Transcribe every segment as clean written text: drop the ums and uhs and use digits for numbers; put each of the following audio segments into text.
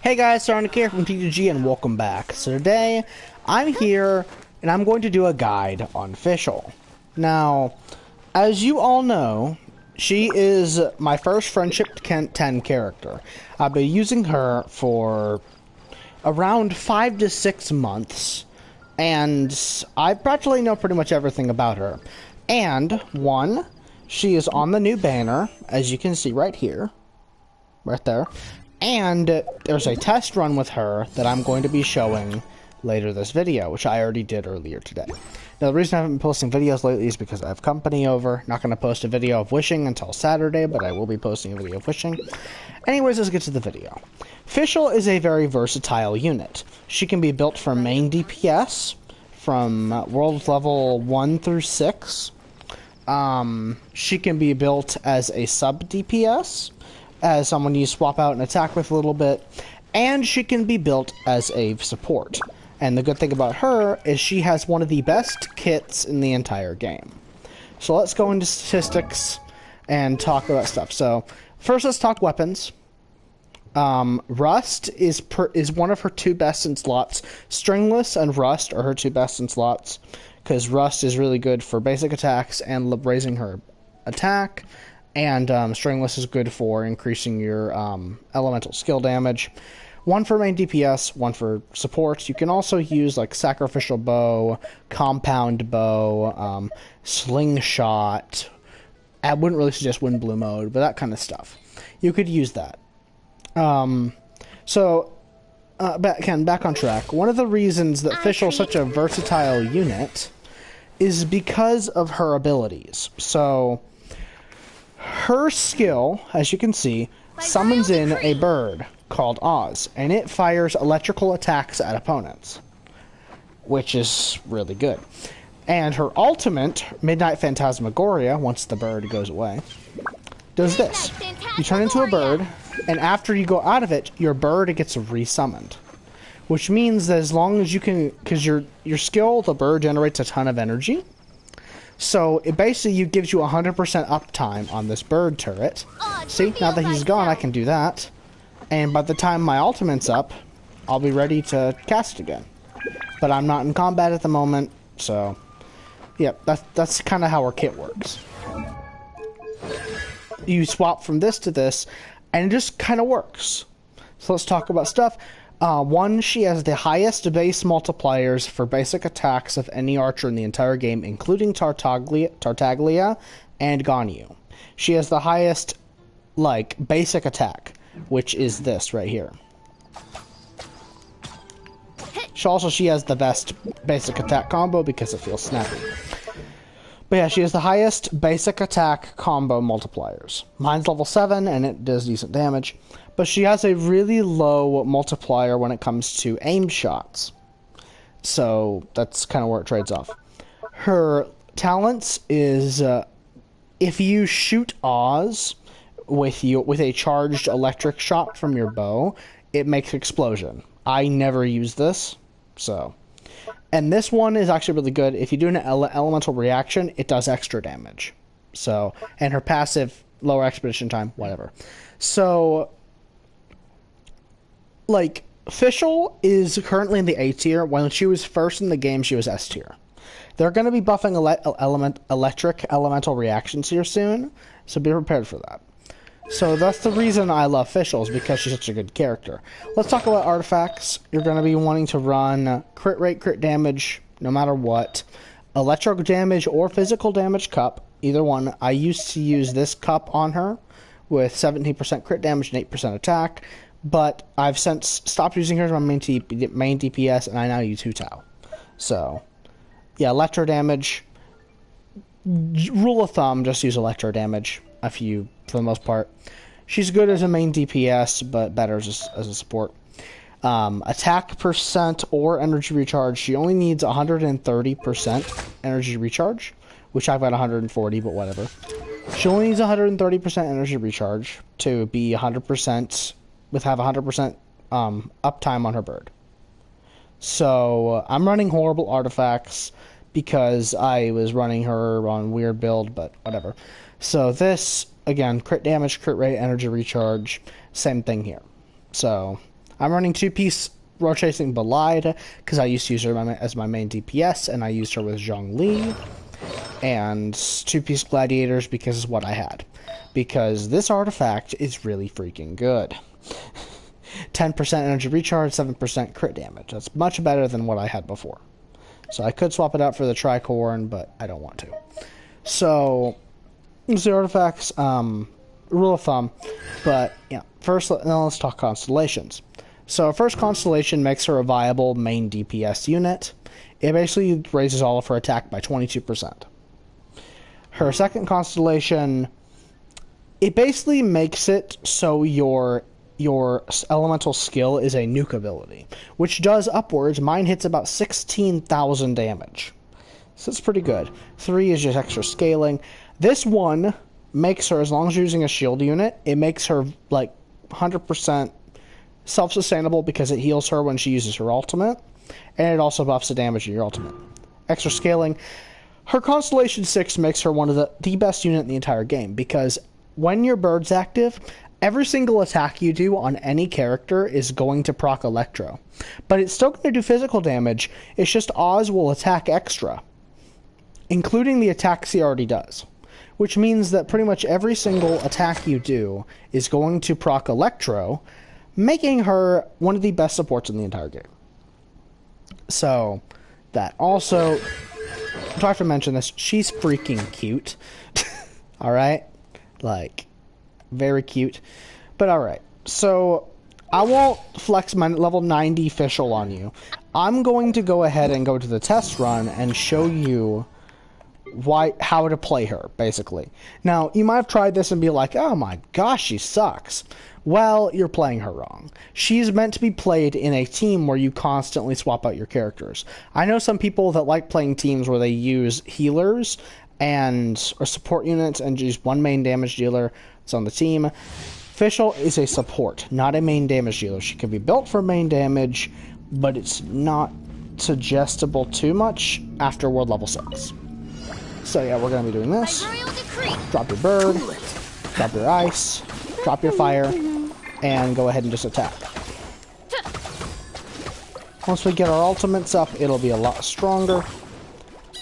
Hey guys, Sonic here from T2G and welcome back. So today, I'm here and I'm going to do a guide on FISCHL. Now, as you all know, she is my first Friendship 10 character. I've been using her for around 5 to 6 months, and I practically know pretty much everything about her. And, one, she is on the new banner, as you can see right here. Right there. And there's a test run with her that I'm going to be showing later this video, which I already did earlier today. Now, the reason I haven't been posting videos lately is because I have company over. Not going to post a video of wishing until Saturday, but I will be posting a video of wishing. Anyways, let's get to the video. FISCHL is a very versatile unit. She can be built for main DPS, from world level 1 through 6. She can be built as a sub DPS, as someone you swap out and attack with a little bit, and she can be built as a support. And the good thing about her is she has one of the best kits in the entire game. So let's go into statistics and talk about stuff. So first, let's talk weapons. Rust is one of her 2 best in slots. Stringless and Rust are her 2 best in slots, because Rust is really good for basic attacks and raising her attack. And Stringless is good for increasing your elemental skill damage. 1 for main DPS, 1 for support. You can also use like Sacrificial Bow, Compound Bow, Slingshot. I wouldn't really suggest Wind Blue mode, but that kind of stuff. You could use that. Back on track. One of the reasons that FISCHL is such a versatile unit is because of her abilities. So her skill, as you can see, summons in a bird called Oz, and it fires electrical attacks at opponents, which is really good. And her ultimate, Midnight Phantasmagoria, once the bird goes away, does this. You turn into a bird, and after you go out of it, your bird gets resummoned. Which means that as long as you can, because your skill, the bird, generates a ton of energy. So it basically gives you 100% uptime on this bird turret. See, now that he's gone, I can do that. And by the time my ultimate's up, I'll be ready to cast again. But I'm not in combat at the moment, so yeah, that's kind of how her kit works. You swap from this to this, and it just kind of works. So let's talk about stuff. 1, she has the highest base multipliers for basic attacks of any archer in the entire game, including Tartaglia and Ganyu. She has the highest, basic attack, which is this right here. She has the best basic attack combo because it feels snappy. But yeah, she has the highest basic attack combo multipliers. Mine's level 7, and it does decent damage. But she has a really low multiplier when it comes to aimed shots. So that's kind of where it trades off. Her talents is, if you shoot Oz with a charged electric shot from your bow, it makes explosion. I never use this, so. And this one is actually really good. If you do an elemental reaction, it does extra damage. So, and her passive, lower expedition time, whatever. So, FISCHL is currently in the A tier. When she was first in the game, she was S tier. They're going to be buffing electric elemental reactions here soon, so be prepared for that. So that's the reason I love FISCHL, is because she's such a good character. Let's talk about artifacts. You're going to be wanting to run crit rate, crit damage, no matter what. Electro damage or physical damage cup, either one. I used to use this cup on her with 17% crit damage and 8% attack, but I've since stopped using her as my main DPS, and I now use Hu Tao. So, yeah, electro damage. Rule of thumb, just use electro damage for the most part. She's good as a main DPS, but better as a support. Attack percent or energy recharge. She only needs 130% energy recharge, which I've got 140, but whatever. She only needs 130% energy recharge to be 100%, have 100% uptime on her bird. So I'm running horrible artifacts because I was running her on weird build, but whatever. So this, again, crit damage, crit rate, energy recharge, same thing here. So I'm running 2-piece rotating Belied because I used to use her as my main DPS, and I used her with Zhongli. And 2-piece Gladiators because it's what I had. Because this artifact is really freaking good. 10% energy recharge, 7% crit damage. That's much better than what I had before. So I could swap it out for the Tricorn, but I don't want to. So, the artifacts, rule of thumb. But, yeah, first, now let's talk Constellations. So, first Constellation makes her a viable main DPS unit. It basically raises all of her attack by 22%. Her second Constellation, it basically makes it so your elemental skill is a nuke ability, which does upwards. Mine hits about 16,000 damage. So it's pretty good. 3 is just extra scaling. This one makes her, as long as you're using a shield unit, it makes her like 100% self-sustainable because it heals her when she uses her ultimate. And it also buffs the damage of your ultimate. Extra scaling. Her Constellation 6 makes her one of the best unit in the entire game, because when your bird's active, every single attack you do on any character is going to proc Electro. But it's still going to do physical damage, it's just Oz will attack extra, including the attacks he already does. Which means that pretty much every single attack you do is going to proc Electro, making her one of the best supports in the entire game. So, that also, I have to mention this, she's freaking cute. Alright? Like, very cute. But alright, so I won't flex my level 90 FISCHL on you. I'm going to go ahead and go to the test run and show you how to play her, basically. Now, you might have tried this and be like, oh my gosh, she sucks. Well, you're playing her wrong. She's meant to be played in a team where you constantly swap out your characters. I know some people that like playing teams where they use healers or support units and use one main damage dealer that's on the team. FISCHL is a support, not a main damage dealer. She can be built for main damage, but it's not suggestible too much after world level 6. So yeah, we're going to be doing this. Drop your bird, drop your ice, drop your fire, and go ahead and just attack. Once we get our ultimates up, it'll be a lot stronger.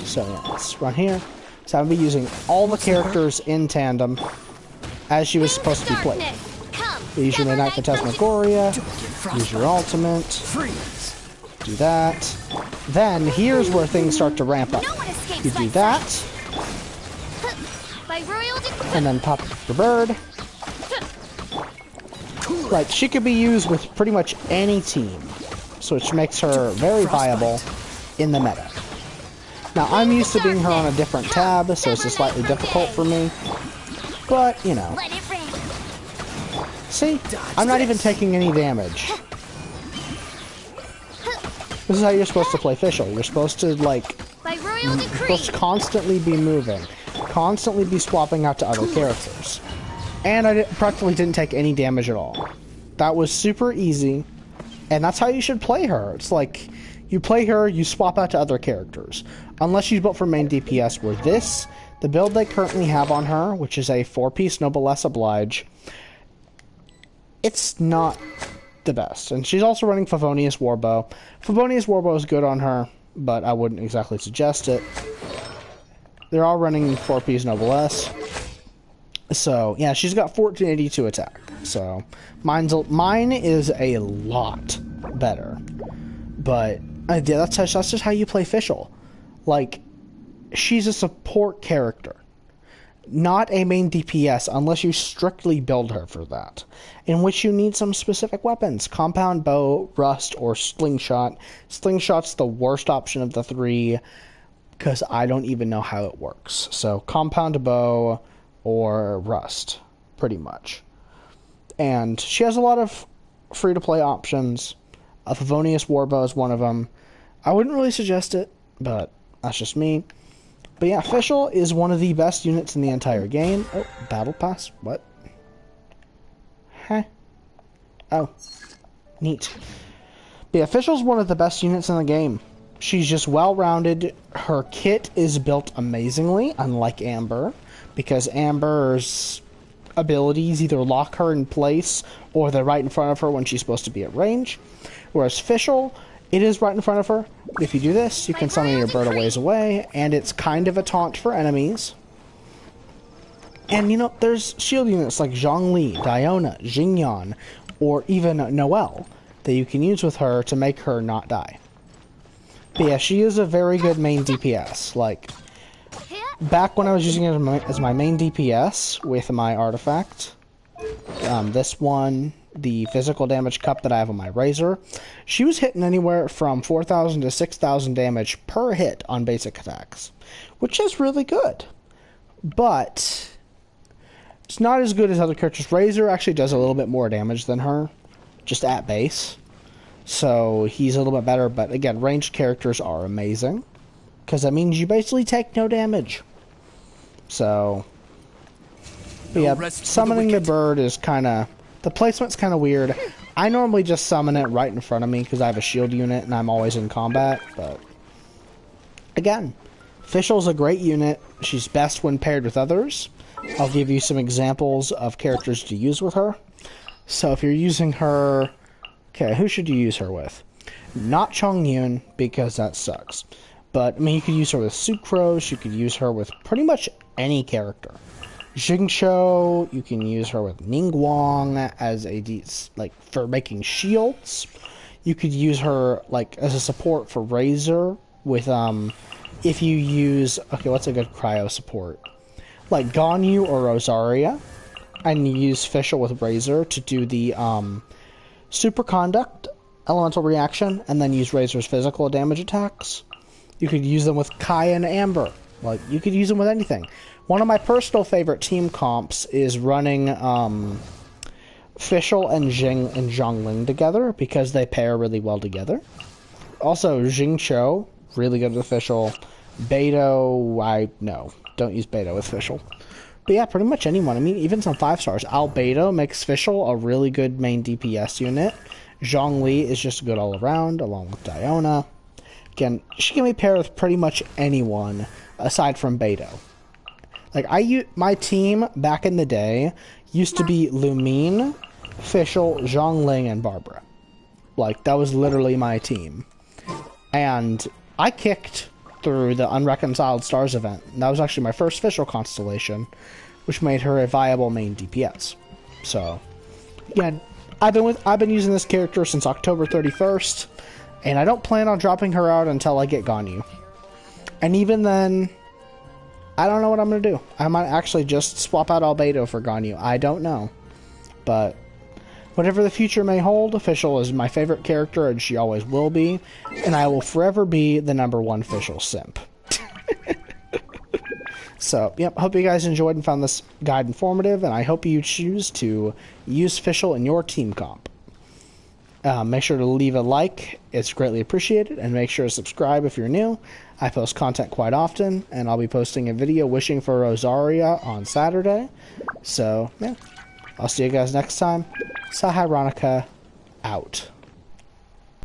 So yeah, let's run here. So I'll be using all the characters in tandem as she was supposed to be played. Use your Midnight Phantasmagoria, use your ultimate, do that. Then here's where things start to ramp up. You do that, and then pop your bird. Like, she could be used with pretty much any team, so which makes her very viable in the meta. Now, I'm used to being her on a different tab, so it's slightly difficult for me, but, you know. See? I'm not even taking any damage. This is how you're supposed to play FISCHL. You're supposed to, like, you're supposed to constantly be moving, constantly be swapping out to other characters. And I practically didn't take any damage at all. That was super easy, and that's how you should play her. It's like, you play her, you swap out to other characters. Unless she's built for main DPS, where the build they currently have on her, which is a 4-piece Noblesse Oblige, it's not the best. And she's also running Favonius Warbow. Favonius Warbow is good on her, but I wouldn't exactly suggest it. They're all running 4-piece Noblesse. So, yeah, she's got 1482 attack. So, mine is a lot better. But, yeah, that's just how you play FISCHL. Like, she's a support character. Not a main DPS, unless you strictly build her for that. In which you need some specific weapons. Compound bow, rust, or slingshot. Slingshot's the worst option of the 3, because I don't even know how it works. So, compound bow or rust, pretty much. And she has a lot of free-to-play options. A Favonius Warbow is one of them. I wouldn't really suggest it, but that's just me. But yeah, FISCHL is one of the best units in the entire game. Oh, Battle Pass? What? Huh? Oh. Neat. But yeah, FISHL's one of the best units in the game. She's just well-rounded. Her kit is built amazingly, unlike Amber. Because Amber's abilities either lock her in place or they're right in front of her when she's supposed to be at range. Whereas FISCHL, it is right in front of her. If you do this, you can summon your bird a ways away, and it's kind of a taunt for enemies. And you know, there's shield units like Zhongli, Diona, Xingyan, or even Noelle that you can use with her to make her not die. But yeah, she is a very good main DPS. Like, back when I was using it as my main DPS with my artifact, this one, the physical damage cup that I have on my Razor, she was hitting anywhere from 4,000 to 6,000 damage per hit on basic attacks, which is really good. But it's not as good as other characters. Razor actually does a little bit more damage than her, just at base. So he's a little bit better, but again, ranged characters are amazing, because that means you basically take no damage. So, but yeah, summoning the bird is kind of, the placement's kind of weird. I normally just summon it right in front of me, because I have a shield unit, and I'm always in combat, but again, FISCHL's a great unit. She's best when paired with others. I'll give you some examples of characters to use with her. So if you're using her, okay, who should you use her with? Not Chongyun, because that sucks. But, I mean, you could use her with Sucrose, you could use her with pretty much any character. Jingshou, you can use her with Ningguang as a, like, for making shields. You could use her, like, as a support for Razor with, if you use, okay, what's a good cryo support? Like Ganyu or Rosaria, and you use FISCHL with Razor to do the, Superconduct elemental reaction, and then use Razor's physical damage attacks. You could use them with Kai and Amber. Like, you could use them with anything. One of my personal favorite team comps is running FISCHL and Zhongling together, because they pair really well together. Also, Jingshou, really good with FISCHL. Beidou, no, don't use Beidou with FISCHL. But yeah, pretty much anyone. I mean, even some 5-stars. Albedo makes FISCHL a really good main DPS unit. Zhongli is just good all around, along with Diona. Again, she can be paired with pretty much anyone aside from Beidou. Like, my team back in the day used to be Lumine, FISCHL, Zhongling, and Barbara. Like, that was literally my team. And I kicked through the Unreconciled Stars event. And that was actually my first FISCHL constellation, which made her a viable main DPS. So, yeah, I've been using this character since October 31st, and I don't plan on dropping her out until I get Ganyu. And even then, I don't know what I'm going to do. I might actually just swap out Albedo for Ganyu. I don't know. But whatever the future may hold, FISCHL is my favorite character, and she always will be. And I will forever be the #1 FISCHL simp. So, yep, hope you guys enjoyed and found this guide informative, and I hope you choose to use FISCHL in your team comp. Make sure to leave a like, it's greatly appreciated, and make sure to subscribe if you're new. I post content quite often, and I'll be posting a video wishing for Rosaria on Saturday. So, yeah, I'll see you guys next time. Sahironica, out.